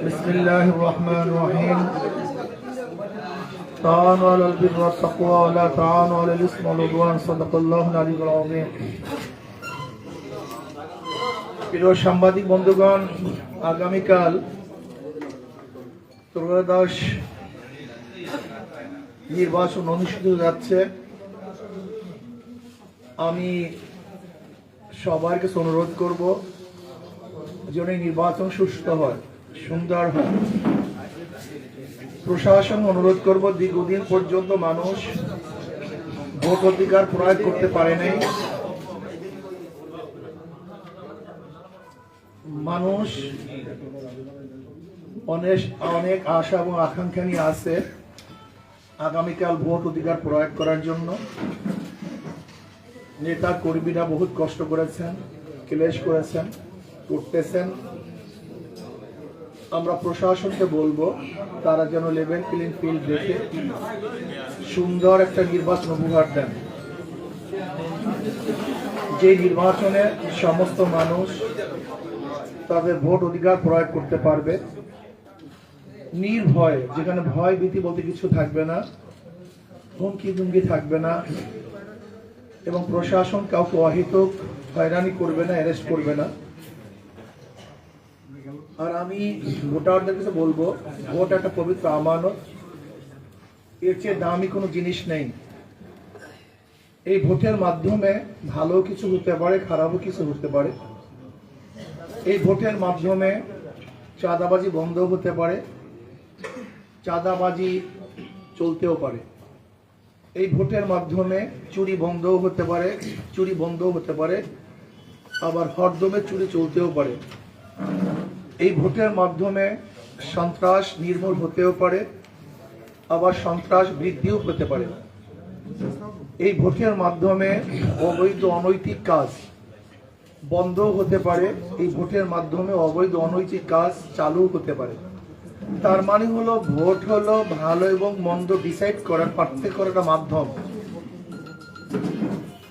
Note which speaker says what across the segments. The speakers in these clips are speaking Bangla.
Speaker 1: বিসমিল্লাহির রহমানির রহিম। তাআনু আলাল বিররি ওয়াত তাকওয়া ওয়া লা তাআনু আলাল ইসমি ওয়াল উদওয়ান। সাদাকাল্লাহুল আলিয়্যুল আযীম। প্রিয় সাংবাদিক বন্ধুগণ, আগামীকাল ত্রয়োদশ নির্বাচন অনুষ্ঠিত যাচ্ছে। আমি সবার কাছে অনুরোধ করব যেন এই নির্বাচন সুষ্ঠু হয়, সুন্দর হয়। প্রশাসন অনুরোধ করব, দীর্ঘদিন পর্যন্ত মানুষ ভোট অধিকার প্রয়োগ করতে পারে নাই। মানুষ অনেক আশা এবং আকাঙ্ক্ষা নিয়ে আছে আগামীকাল ভোট অধিকার প্রয়োগ করার জন্য। নেতা কর্মীরা বহুত কষ্ট করেছেন, ক্লেশ করেছেন, করতেছেন। আমরা প্রশাসনকে বলবো তারা যেন লেভেল প্লেইং ফিল্ড দেখে সুন্দর একটা নির্বাচন উপহার দেন, যে নির্বাচনে সমস্ত মানুষ তাদের ভোট অধিকার প্রয়োগ করতে পারবে নির্ভয়ে, যেখানে ভয় ভীতি বলতে কিছু থাকবে না, হুমকি দুমকি থাকবে না, এবং প্রশাসন কাউকে অহেতুক হয়রানি করবে না, অ্যারেস্ট করবে না। আর আমি ভোটারদের কাছে বলবো, ভোট একটা পবিত্র আমানত, এর চেয়ে দামি কোনো জিনিস নেই। এই ভোটের মাধ্যমে ভালো কিছু হতে পারে, খারাপও কিছু হতে পারে। এই ভোটের মাধ্যমে চাঁদাবাজি বন্ধ হতে পারে, চাঁদাবাজি চলতেও পারে। এই ভোটের মাধ্যমে চুরি বন্ধও হতে পারে, চুরি বন্ধও হতে পারে, আবার হরদমে চুরি চলতেও পারে। এই ভোটের মাধ্যমে সন্ত্রাস নির্মূল হতেও পারে, আবার সন্ত্রাস বৃদ্ধিও হতে পারে। এই ভোটের মাধ্যমে অবৈধ অনৈতিক কাজ বন্ধ হতে পারে, এই ভোটের মাধ্যমে অবৈধ অনৈতিক কাজ চালু হতে পারে। তার মানে হলো ভোট হলো ভালো এবং মন্দ ডিসাইড করার, পার্থক্য করার একটা মাধ্যম।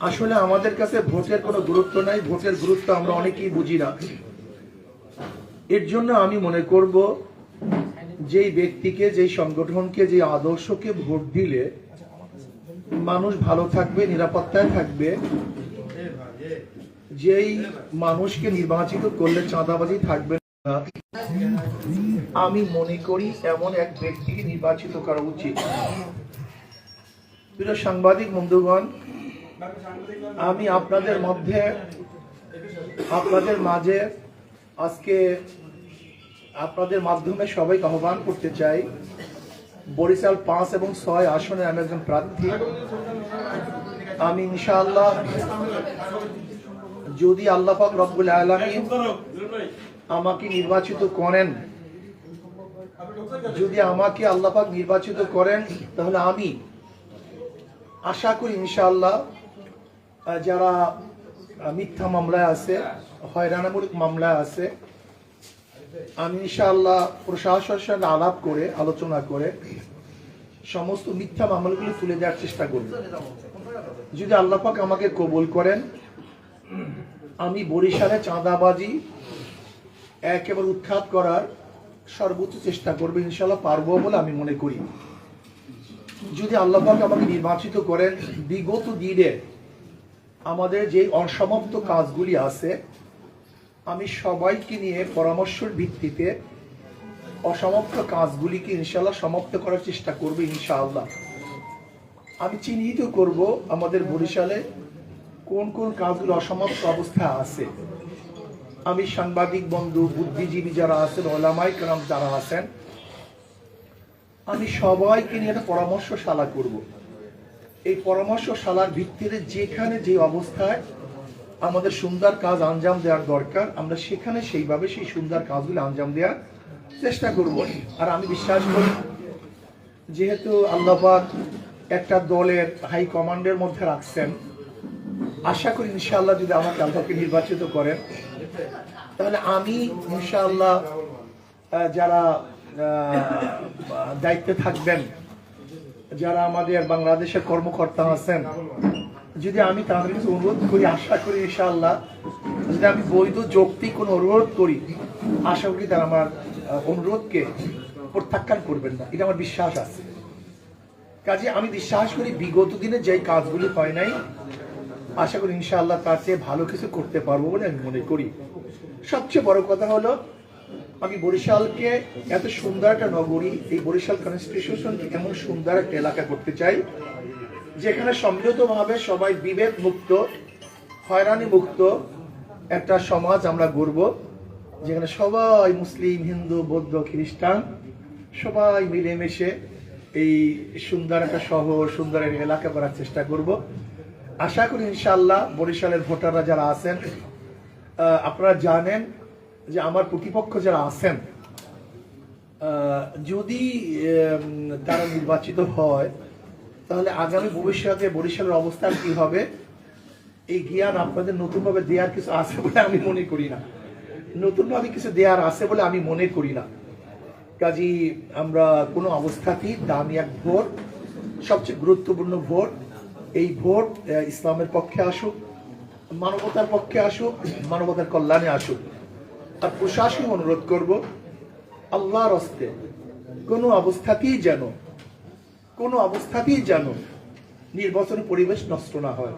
Speaker 1: আসলে আমাদের কাছে ভোটের কোনো গুরুত্ব নাই, ভোটের গুরুত্ব আমরা অনেকেই বুঝি না। এর জন্য আমি মনে করব, যেই ব্যক্তিকে, যেই সংগঠনকে, যে আদর্শকে ভোট দিলে মানুষ ভালো থাকবে, নিরাপত্তায় থাকবে, যেই মানুষকে নির্বাচিত করলে চাঁদাবাজি থাকবে না, আমি মনে করি এমন এক ব্যক্তিকে নির্বাচিত করা উচিত। প্রিয় সাংবাদিক বন্ধুগণ, আমি আপনাদের মাঝে আজকে আপনাদের মাধ্যমে সবাইকে আহ্বান করতে চাই। বরিশাল 5 এবং 6 আসনে আমি একজন প্রার্থী। আমি ইনশাআল্লাহ, যদি আল্লাহ পাক রব্বুল আলামিন আমাকে নির্বাচিত করেন, যদি আমাকে আল্লাহ পাক নির্বাচিত করেন, তাহলে আমি আশা করি ইনশাআল্লাহ যারা মিথ্যা মামলায় আছে, হয়রানিমূলক মামলায় আছে, আমি ইনশাআল্লাহ প্রশাসনের সাথে আলাপ করে, আলোচনা করে সমস্ত মিথ্যা মামলাগুলি তুলে দেওয়ার চেষ্টা করব। যদি আল্লাহ পাক আমাকে কবুল করেন, আমি বরিশালে চাঁদাবাজি একেবারে উৎখাত করার সর্বোচ্চ চেষ্টা করবো, ইনশাআল্লাহ পারবো বলে আমি মনে করি। যদি আল্লাহ পাক আমাকে নির্বাচিত করেন, বিগত দিনে আমাদের যে অসমাপ্ত কাজগুলি আছে, আমি সবাইকে নিয়ে পরামর্শের ভিত্তিতে অসমাপ্ত কাজগুলিকে ইনশাআল্লাহ সমাপ্ত করার চেষ্টা করবো ইনশাআল্লাহ। আমি চিহ্নিত করব আমাদের বরিশালে কোন কোন কাজগুলো অসমাপ্ত অবস্থায় আছে। আমি সাংবাদিক বন্ধু, বুদ্ধিজীবী যারা আছেন, ওলামায়ে কেরাম যারা আছেন, আমি সবাইকে নিয়ে একটা পরামর্শশালা করব। এই পরামর্শশালার ভিত্তিতে যেখানে যে অবস্থায় আমাদের সুন্দর কাজ আঞ্জাম দেওয়ার দরকার, আমরা সেখানে সেইভাবে সেই সুন্দর কাজগুলো আঞ্জাম দেওয়ার চেষ্টা করব। আর আমি বিশ্বাস করি, যেহেতু আল্লাহ পাক একটা দলের হাই কমান্ডের মধ্যে রাখছেন, আশা করি ইনশাআল্লাহ যদি আমাকে আল্লাহকে নির্বাচিত করেন, তাহলে আমি ইনশাআল্লাহ যারা দায়িত্বে থাকবেন, যারা আমাদের বাংলাদেশের কর্মকর্তা আছেন, যদি আমি তাদের কাছে অনুরোধ করি, আশা করি ইনশাআল্লাহ যদি আমি বৈধ যৌক্তিক কোনো অনুরোধ করি, আশা করি তারা আমার অনুরোধকে প্রত্যাখ্যান করবেন না, এটা আমার বিশ্বাস আছে। কাজে আমি বিশ্বাস করি বিগত দিনে যে কাজগুলি হয় নাই, আশা করি ইনশাআল্লাহ তার চেয়ে ভালো কিছু করতে পারবো বলে আমি মনে করি। সবচেয়ে বড় কথা হলো, আমি বরিশালকে এত সুন্দর একটা নগরী, এই বরিশাল কনস্টিটিউশনকে এমন সুন্দর একটা এলাকা করতে চাই যেখানে সম্মিলিতভাবে সবাই বিভেদ মুক্ত, হয়রানি মুক্ত একটা সমাজ আমরা গড়ব, যেখানে সবাই মুসলিম, হিন্দু, বৌদ্ধ, খ্রিস্টান সবাই মিলেমিশে এই সুন্দর একটা শহর, সুন্দর একটা এলাকা করার চেষ্টা করব। আশা করি ইনশাআল্লাহ বরিশালের ভোটাররা যারা আছেন, আপনারা জানেন যে আমার প্রতিপক্ষ যারা আছেন, যদি তারা নির্বাচিত হয় তাহলে আগামী ভবিষ্যতে বরিশালের অবস্থান কি হবে এই জ্ঞান আপনাদের নতুনভাবে দেওয়ার কিছু আছে বলে আমি মনে করি না। নতুনভাবে কিছু দেওয়ার আছে বলে আমি মনে করি না। কাজী আমরা কোনো অবস্থাতেই দামি এক ভোট, সবচেয়ে গুরুত্বপূর্ণ ভোট, এই ভোট ইসলামের পক্ষে আসুক, মানবতার পক্ষে আসুক, মানবতার কল্যাণে আসুক। আর প্রশাসন অনুরোধ করব, আল্লাহর হস্তে কোনো অবস্থাতেই যেন নির্বাচনী পরিবেশ নষ্ট না হয়,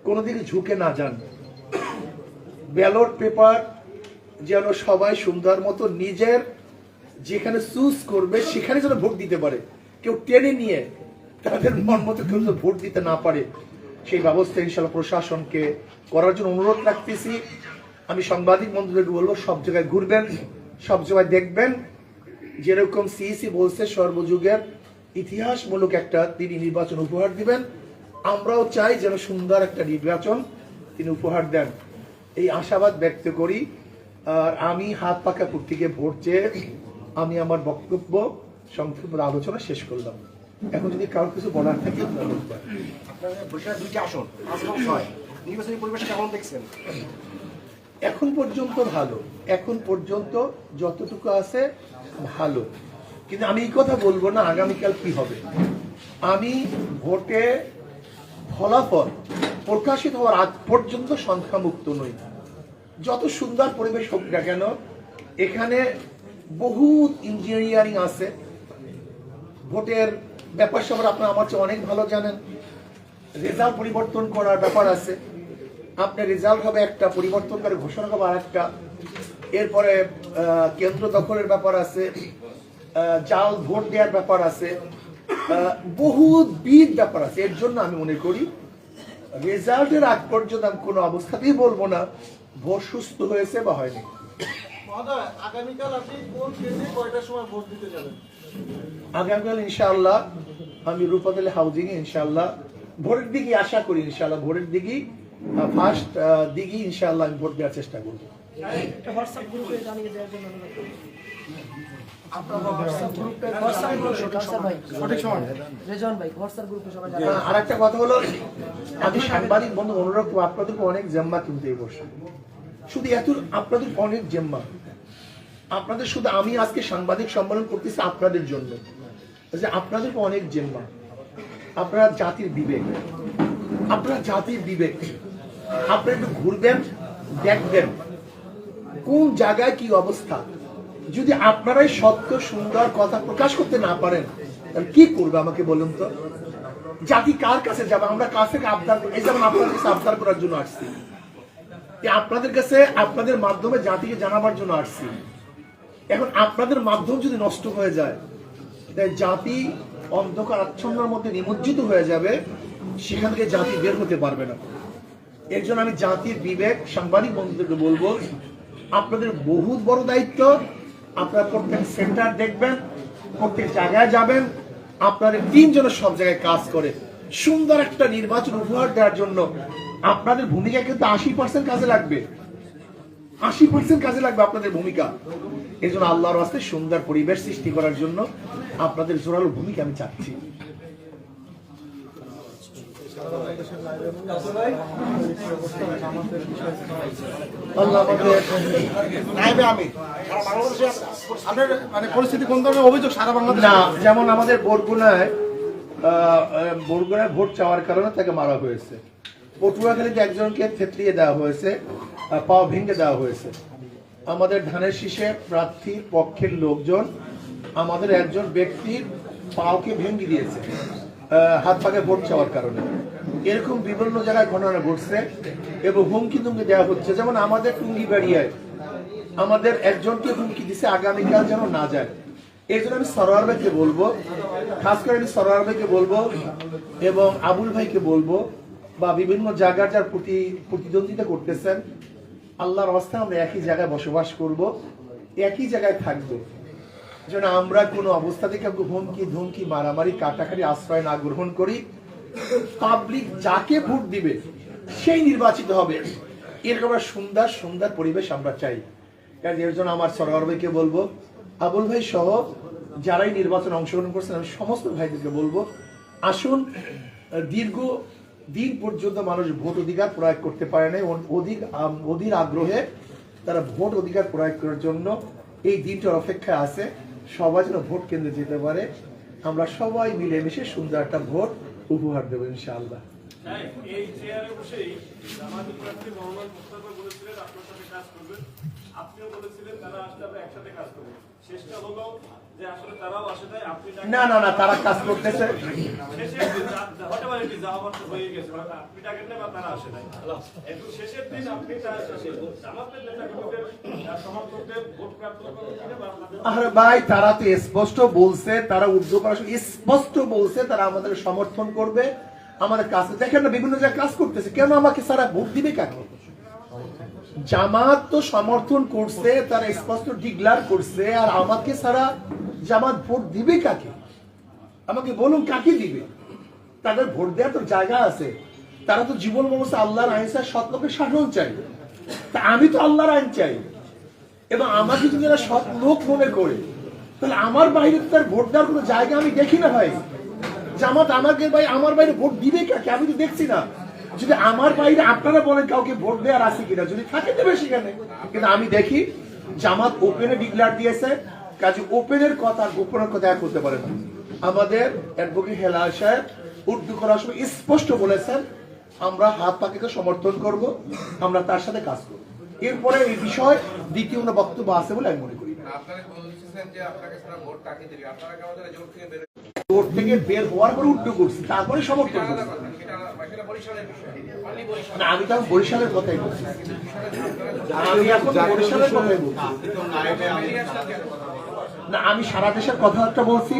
Speaker 1: কোনো দিকে ঝুঁকে না যান। ব্যালট পেপার যেন সবাই সুন্দর মতো নিজের যেখানে চুজ করবে সেখানে যেন ভোট দিতে পারে, কেউ টেনে নিয়ে তাদের মন মতো কেউ ভোট দিতে না পারে, সেই ব্যবস্থা ইনশাআল্লাহ প্রশাসনকে করার জন্য অনুরোধ রাখতেছি। আমি সাংবাদিক বন্ধুদেরকে বলবো, সব জায়গায় ঘুরবেন, সব জায়গায় দেখবেন, যেরকম সিইসি বলছে সর্বযুগের ইতিহাসমূলক একটা তিনি নির্বাচন উপহার দিবেন, আমরাও চাই যেন সুন্দর একটা নির্বাচন তিনি উপহার দেন, এই আশাবাদ ব্যক্ত করি। আর আমি হাত পাকা প্রতীকে ভোট চেয়ে আমি আমার বক্তব্য সংক্ষিপ্ত আলোচনা শেষ করলাম। এখন যদি কারোর কিছু বলার থাকে এখন পর্যন্ত ভালো, এখন পর্যন্ত যতটুকু আছে ভালো, কিন্তু আমি এই কথা বলবো না আগামীকাল কি হবে। আমি ভোটে ফলাফল প্রকাশিত হওয়ার আগ পর্যন্ত সংখ্যামুক্ত নই। যত সুন্দর পরিবেশ হোক না কেন, এখানে বহু ইঞ্জিনিয়ারিং আছে, ভোটের ব্যাপার স্যাপার আপনারা আমার চেয়ে অনেক ভালো জানেন। রেজাল্ট পরিবর্তন করার ব্যাপার আছে, আপনার রেজাল্ট হবে একটা, পরিবর্তন করে ঘোষণা হবে আর একটা, এরপরে কেন্দ্র দখলের ব্যাপার আছে, জাল ভোট দেওয়ার ব্যাপার আছে, বহুবিধ ব্যাপার আছে। এর জন্য আমি মনে করি রেজাল্টের আগ পর্যন্ত আমি কোনো অবস্থাতেই বলবো না ভোট সুস্থ হয়েছে বা হয়নি।
Speaker 2: আগামীকাল আপনি কোন কেন্দ্রে কয়টার সময় ভোট দিতে যাবেন?
Speaker 1: আগামীকাল ইনশাআল্লাহ আমি রূপাতলী হাউজিং এ ইনশাআল্লাহ ভোরের দিকে আশা করি, ইনশাআল্লাহ ভোরের দিকে ফার্স্ট দিকে ইনশাআল্লাহ আমি ভোট দেওয়ার চেষ্টা করব।
Speaker 3: হোয়াটসঅ্যাপ গ্রুপে জানিয়ে দেওয়ার জন্য
Speaker 1: আর একটা কথা হলো, আমি সাংবাদিক বন্ধু অনুরোধ করবো, আপনাদের অনেক জেম্মা কিনতে বসে, শুধু এত আপনাদের অনেক জেম্মা, আপনাদের শুধু আমি আজকে সাংবাদিক সম্মেলন করতেছি আপনাদের জন্য, আপনাদের অনেক জেম্মা, আপনারা জাতির বিবেক, আপনারা একটু ঘুরবেন, দেখবেন কোন জায়গায় কি অবস্থা। যদি আপনারাই সত্য সুন্দর কথা প্রকাশ করতে না পারেন তাহলে কি করবে আমাকে বলুন তো? জাতি কার কাছে যাবে? আমরা কাছ থেকে আবদার, এই যেমন আপনাদের কাছে আবদার করার জন্য আসছি, আপনাদের কাছে আপনাদের মাধ্যমে জাতিকে জানাবার জন্য আসছি। এখন আপনাদের মাধ্যম যদি নষ্ট হয়ে যায়, জাতি অন্ধকার আচ্ছন্নের মধ্যে নিমজ্জিত হয়ে যাবে, সেখান থেকে জাতি বের হতে পারবে না। এর জন্য আমি জাতির বিবেক সাংবাদিক বন্ধুদেরকে বলবো, আপনাদের বহুত বড় দায়িত্ব, আপনারা প্রত্যেক সেন্টার দেখবেন, প্রত্যেক জায়গায় যাবেন, আপনাদের টিম যেন সব জায়গায় কাজ করে সুন্দর একটা নির্বাচন উপহার দেওয়ার জন্য। আপনাদের ভূমিকা কিন্তু 80% কাজে লাগবে, 80% কাজে লাগবে আপনাদের ভূমিকা। এই জন্য আল্লাহর রাস্তায় সুন্দর পরিবেশ সৃষ্টি করার জন্য আপনাদের জোরালো ভূমিকা আমি চাচ্ছি।
Speaker 2: পরিস্থিতি কোন ধরনের অভিযোগ সারা বাংলাদেশ?
Speaker 1: না, যেমন আমাদের বরগুনায় ভোট চাওয়ার কারণে তাকে মারা হয়েছে, পটুয়াখালীতে একজনকে থেতলিয়ে দেওয়া হয়েছে, পা ভেঙে দেওয়া হয়েছে। আমাদের ধানের শীষে প্রার্থীর পক্ষের লোকজন আমাদের একজন ব্যক্তির পাওকে ভেঙে দিয়েছে হাত পাকে ভোট চাওয়ার কারণে। এরকম বিভিন্ন জায়গায় ঘটনা ঘটছে এবং হুমকি তুমকি দেওয়া হচ্ছে। যেমন আমাদের টুঙ্গিবাড়িয়ায় আমাদের একজনকে হুমকি দিছে আগামীকাল যেন না যায়। এই জন্য আমি সরোয়ার ভাইকে বলবো, খাস করে আমি সরোয়ার ভাইকে বলবো এবং আবুল ভাইকে বলবো, বা বিভিন্ন জায়গার যার প্রতিদ্বন্দ্বিতা করতেছেন, আল্লাহর রাস্তায় আমরা একই জায়গায় বসবাস করব, একই জায়গায় থাকবো, যেন আমরা কোনো অবস্থা থেকে হুমকি ধুমকি মারামারি কাটাকাটি আশ্রয় না গ্রহণ করি। পাবলিক যাকে ভোট দিবে সেই নির্বাচিত হবে, এরকম সুন্দর সুন্দর পরিবেশ আমরা চাই। এর জন্য আমার সরোয়ার ভাইকে বলবো, আবুল ভাই সহ যারাই নির্বাচনে অংশগ্রহণ করছেন আমি সমস্ত ভাইদেরকে বলবো, আসুন। দীর্ঘ দিন পর্যন্ত মানুষ ভোট অধিকার প্রয়োগ করতে পারে নাই, অধীর আগ্রহে তারা ভোট অধিকার প্রয়োগ করার জন্য এই দিনটার অপেক্ষায় আছে। সবাই যেন ভোট কেন্দ্রে যেতে পারে, আমরা সবাই মিলেমিশে সুন্দর একটা ভোট উপহার দেবো ইনশাআল্লাহ।
Speaker 4: এই চেয়ারে বসেই জামায়াতের প্রার্থী মোহাম্মদ মুস্তাফা বলেছিলেন আপনার সাথে কাজ করবেন, আপনিও বলেছিলেন তারা আসলে আমরা একসাথে কাজ করবো। শেষটা হলো যে আসলে তারাও আসে নাই, আপনি
Speaker 1: না না না, তারা কাজ করতেছে।
Speaker 4: শেষের দিন হতে পারে কি যাওয়া বর্ষ হয়ে গেছে, আপনি ডাকেন না বা তারা আসে নাই, একটু শেষের দিন আপনি জামাতের নেতাকর্মীদের সমর্থকদের ভোট প্রাপ্ত করবেন বা আপনাদের।
Speaker 1: আরে ভাই, তারা তো স্পষ্ট বলছে, তারা উর্দু করার সময় স্পষ্ট বলছে তারা আমাদের সমর্থন করবে, আমাদের কাজ। দেখেন না বিভিন্ন জায়গায় কাজ করতেছে, কেন আমাকে সারা ভোট দিবে কাকে? জামাত তো সমর্থন করছে, তারা স্পষ্ট ডিক্লার করছে, আর আমাকে সারা জামাত ভোট দিবে কাকে? আমাকে বলুন কাকে দিবে? তাদের ভোট দেওয়ার তো জায়গা আছে, তারা তো জীবন ব্যবস্থা আল্লাহর আইন চাই, সৎ লোকের শাসন চাই। তা আমি তো আল্লাহর আইন চাই, এবং আমাকে যদি এরা সৎ লোক মনে করে, তাহলে আমার বাইরে তার ভোট দেওয়ার কোনো জায়গা আমি দেখি না ভাই। জামাত আমাকে ভাই আমার বাইরে ভোট দিবে কাকে? আমি তো দেখছি না। যদি আমার বাইরে আপনারা বলেন কাউকে ভোট দেওয়ার আছে কিনা, যদি থাকে দেবে সেখানে, কিন্তু আমি দেখি জামাত ওপেনে ডিক্লার দিয়েছে, কাজে ওপেনের কথা গোপনের কথা এক হতে পারে না। আমাদের অ্যাডভোকেট হেলাল সাহেব উর্দু করার সময় স্পষ্ট বলেছেন, আমরা হাত পাখিকে সমর্থন করব, আমরা তার সাথে কাজ করব। এরপরে এই বিষয় দ্বিতীয় কোনো বক্তব্য আছে বলে আমি মনে করি। জোট থেকে বের হওয়ার পরে উর্দু করছি, তারপরে সমর্থন করছি। না, আমি তো বরিশালের কথাই বলছি, আমি এখন বরিশালের কথাই বলছি না, আমি সারা দেশের কথাবার্তা বলছি,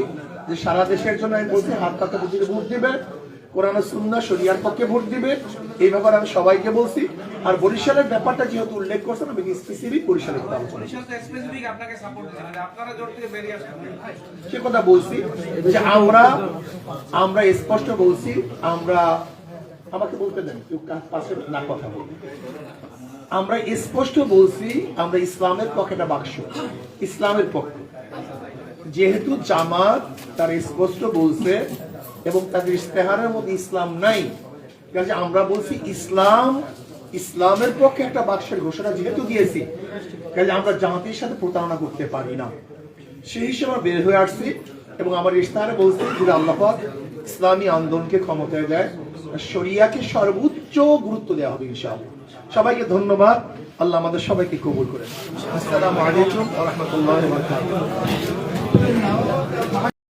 Speaker 1: যে সারা দেশের জন্য আমি বলছি হাত পাকা বুঝিয়ে ভোট দিবে, কোরআন সুন্নাহ শরিয়ার পক্ষে ভোট দিবে, এই ব্যাপারে আমি সবাইকে বলছি। আর বরিশালের ব্যাপারটা যেহেতু উল্লেখ করছেন, আমি স্পেসিফিক বরিশালের কথা বলছি, সে কথা বলছি যে আমরা স্পষ্ট বলছি, আমরা আমাকে বলতে দেন কেউ পাশে না কথা বলবো, আমরা স্পষ্ট বলছি আমরা ইসলামের পক্ষে একটা বাক্স, ইসলামের পক্ষে। যেহেতু জামাত তার স্পষ্ট বলছে এবং তাদের ইস্তেহারের মধ্যে ইসলাম নাই, কাজে আমরা বলছি ইসলামের পক্ষে একটা বাক্সের ঘোষণা যেহেতু দিয়েছি, কাজে আমরা জামাতের সাথে প্রতারণা করতে পারি না, সেই হিসেবে আমরা বের হয়ে আসছি। এবং আমার ইস্তেহারে বলছি যদি আল্লাহ পাক ইসলামী আন্দোলনকে ক্ষমতায় দেয়, শরিয়াকে সর্বোচ্চ গুরুত্ব দেওয়া হবে ইনশাআল্লাহ। সবাইকে ধন্যবাদ, আল্লাহ আমাদের সবাইকে কবুল করেন। আসসালামু আলাইকুম ওয়া রাহমাতুল্লাহি ওয়া বারাকাতুহু।